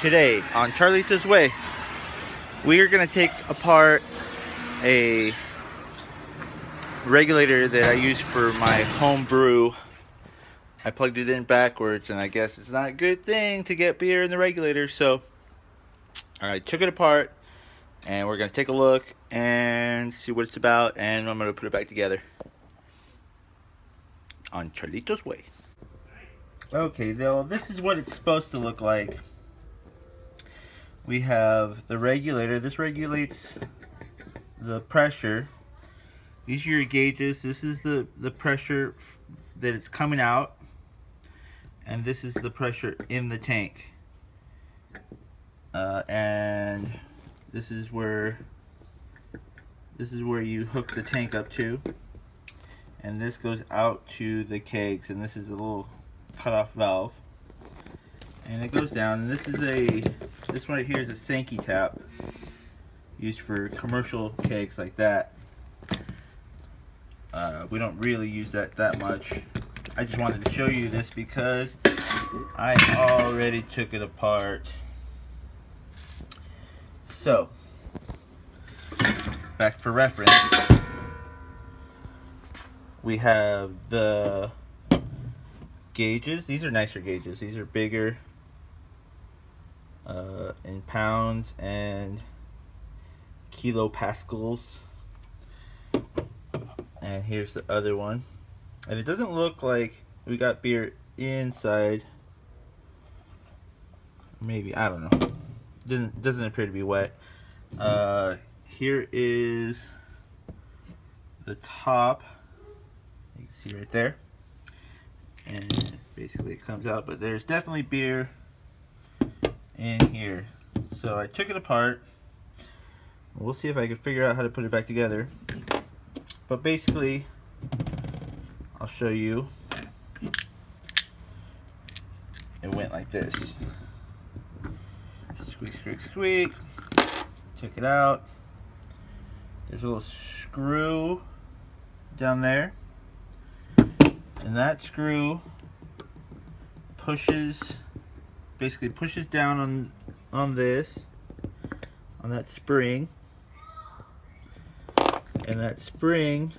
Today on Charlitos Way, we are going to take apart a regulator that I use for my home brew. I plugged it in backwards, and I guess it's not a good thing to get beer in the regulator, so I took it apart, and we're going to take a look and see what it's about, and I'm going to put it back together on Charlitos Way. Okay, now this is what it's supposed to look like. We have the regulator. This regulates the pressure. These are your gauges. This is the pressure that it's coming out, and this is the pressure in the tank. And this is where you hook the tank up to, and this goes out to the kegs, and this is a little cutoff valve, and it goes down. And this one right here is a Sankey tap, used for commercial kegs like that. We don't really use that much. I just wanted to show you this because I already took it apart. So, back for reference, we have the gauges. These are nicer gauges. These are bigger in pounds and kilopascals. And here's the other one, and it doesn't look like we got beer inside. Maybe, I don't know. Doesn't appear to be wet. Here is the top. You can see right there, and basically it comes out, but there's definitely beer in here. So I took it apart. We'll see if I can figure out how to put it back together. But basically, I'll show you. It went like this. Squeak, squeak, squeak. Take it out. There's a little screw down there, and that screw basically pushes down on that spring. And that spring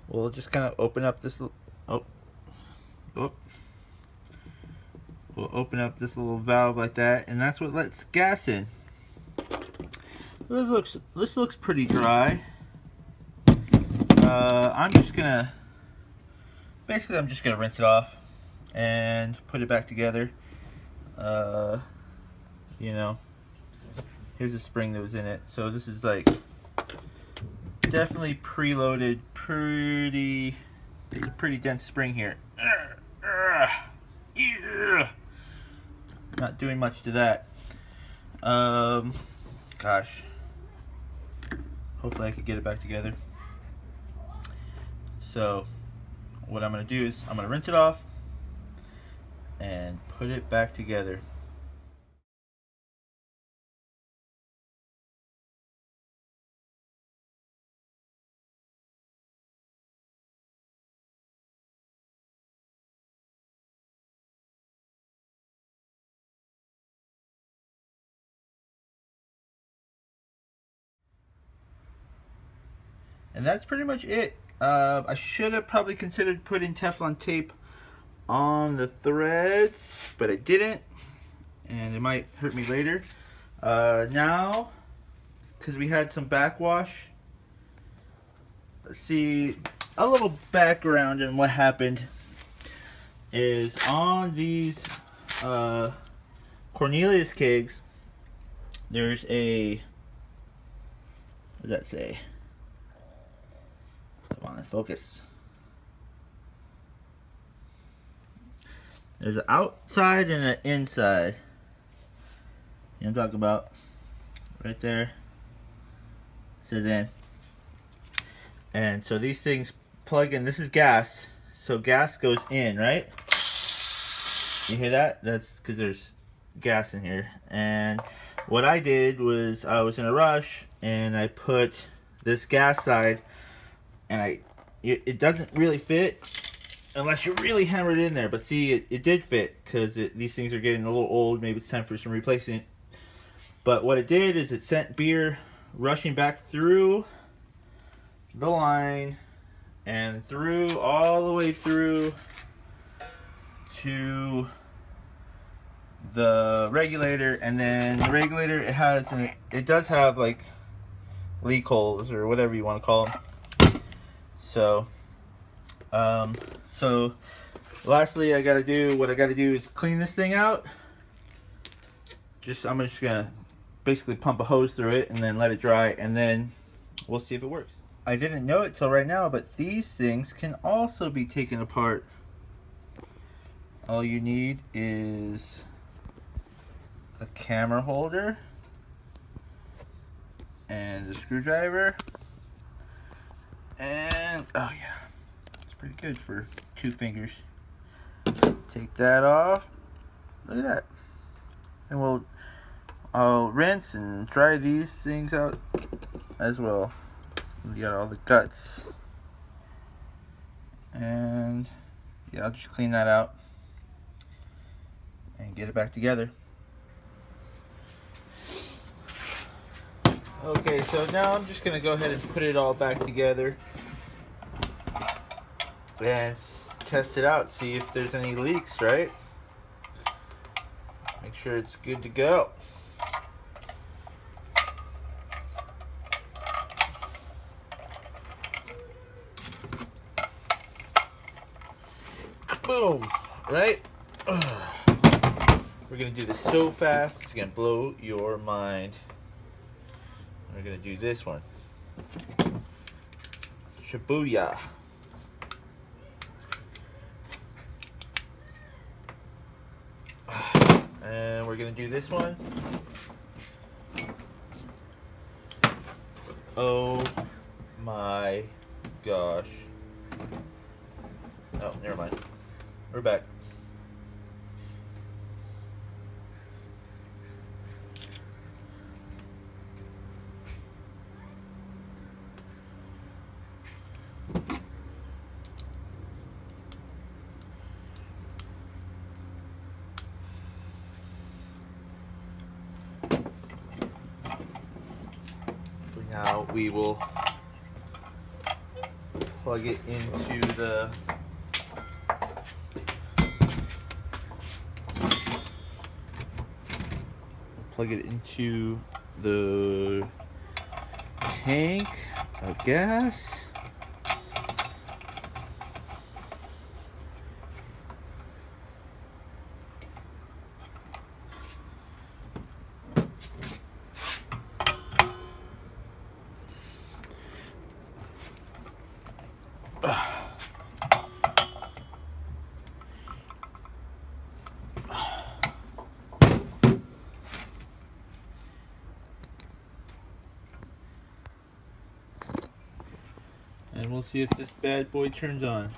will just kind of open up this will open up this little valve like that, and that's what lets gas in. This looks pretty dry. I'm just gonna rinse it off and put it back together. You know, here's a spring that was in it, so this is like definitely preloaded. There's a pretty dense spring here. Not doing much to that. Gosh, hopefully I could get it back together. So what I'm gonna do is I'm gonna rinse it off and put it back together. And that's pretty much it. I should have probably considered putting Teflon tape on the threads, but I didn't, and it might hurt me later. Now, because we had some backwash, let's see, a little background on what happened is on these Cornelius kegs, there's a, what does that say? Come on, focus. There's an outside and an inside. You know what I'm talking about? Right there. It says in. And so these things plug in. This is gas. So gas goes in, right? You hear that? That's because there's gas in here. And what I did was I was in a rush and I put this gas side, and it doesn't really fit unless you really hammer it in there. But see, it did fit, because these things are getting a little old. Maybe it's time for some replacing. But what it did is it sent beer rushing back through the line and through all the way through to the regulator. And then the regulator, it does have like leak holes or whatever you want to call them. So lastly, what I gotta do is clean this thing out. I'm just gonna basically pump a hose through it and then let it dry, and then we'll see if it works. I didn't know it till right now, but these things can also be taken apart. All you need is a camera holder and a screwdriver, and oh yeah, it's pretty good for 2 fingers. Take that off. Look at that. And I'll rinse and dry these things out as well. You got all the guts. And yeah, I'll just clean that out and get it back together. Okay, so now I'm just gonna go ahead and put it all back together and test it out, see if there's any leaks, right? Make sure it's good to go. Boom, right? We're gonna do this so fast, it's gonna blow your mind. We're gonna do this one. Shibuya. And we're gonna do this one. Oh my gosh. Oh, never mind. We're back. Now we will plug it into the tank of gas. And we'll see if this bad boy turns on.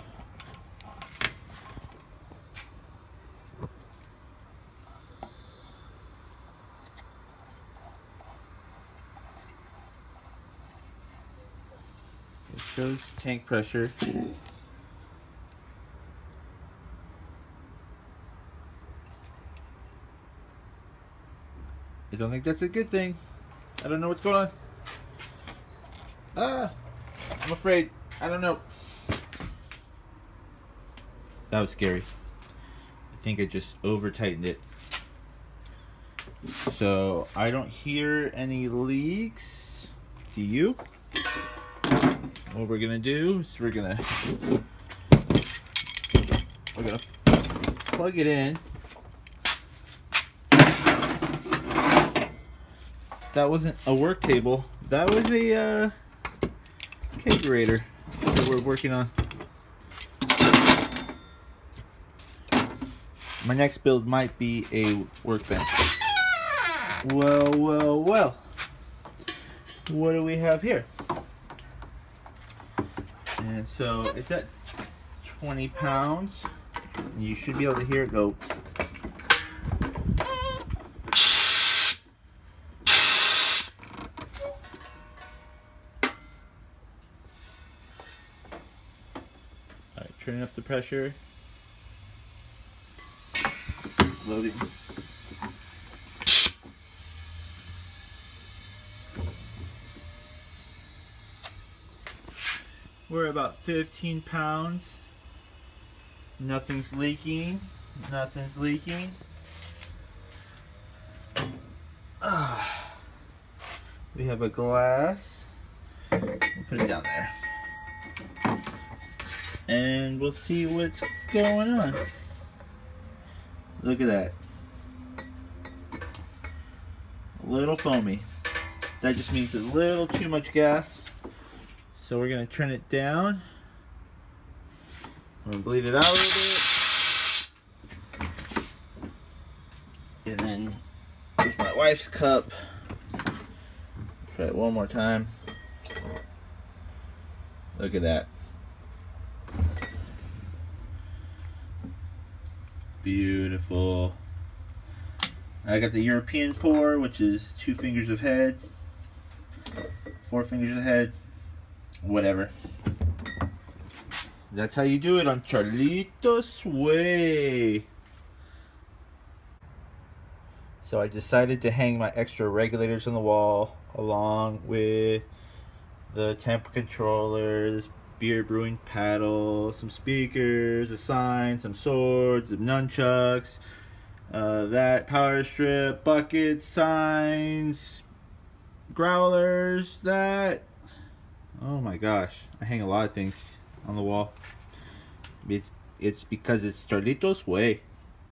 It shows tank pressure. I don't think that's a good thing. I don't know what's going on. I'm afraid. I don't know. That was scary. I think I just over tightened it. So I don't hear any leaks. Do you? What we're gonna do is we're gonna plug it in. That wasn't a work table. That was a kegerator that we're working on. My next build might be a workbench. Well, well, well. What do we have here? And so it's at 20 pounds. And you should be able to hear it go. Alright, turning up the pressure. Loading. We're about 15 pounds. Nothing's leaking. Nothing's leaking. We have a glass. We'll put it down there. And we'll see what's going on. Look at that. A little foamy. That just means a little too much gas. So we're going to turn it down. We're going to bleed it out a little bit. And then with my wife's cup, try it one more time. Look at that. Beautiful. I got the European pour, which is 2 fingers of head, 4 fingers of head, whatever. That's how you do it on Charlitos way. So I decided to hang my extra regulators on the wall along with the temp controllers, beer brewing paddle, some speakers, a sign, some swords, some nunchucks, that power strip, buckets, signs, growlers, that. Oh my gosh, I hang a lot of things on the wall. It's because it's Charlitos way.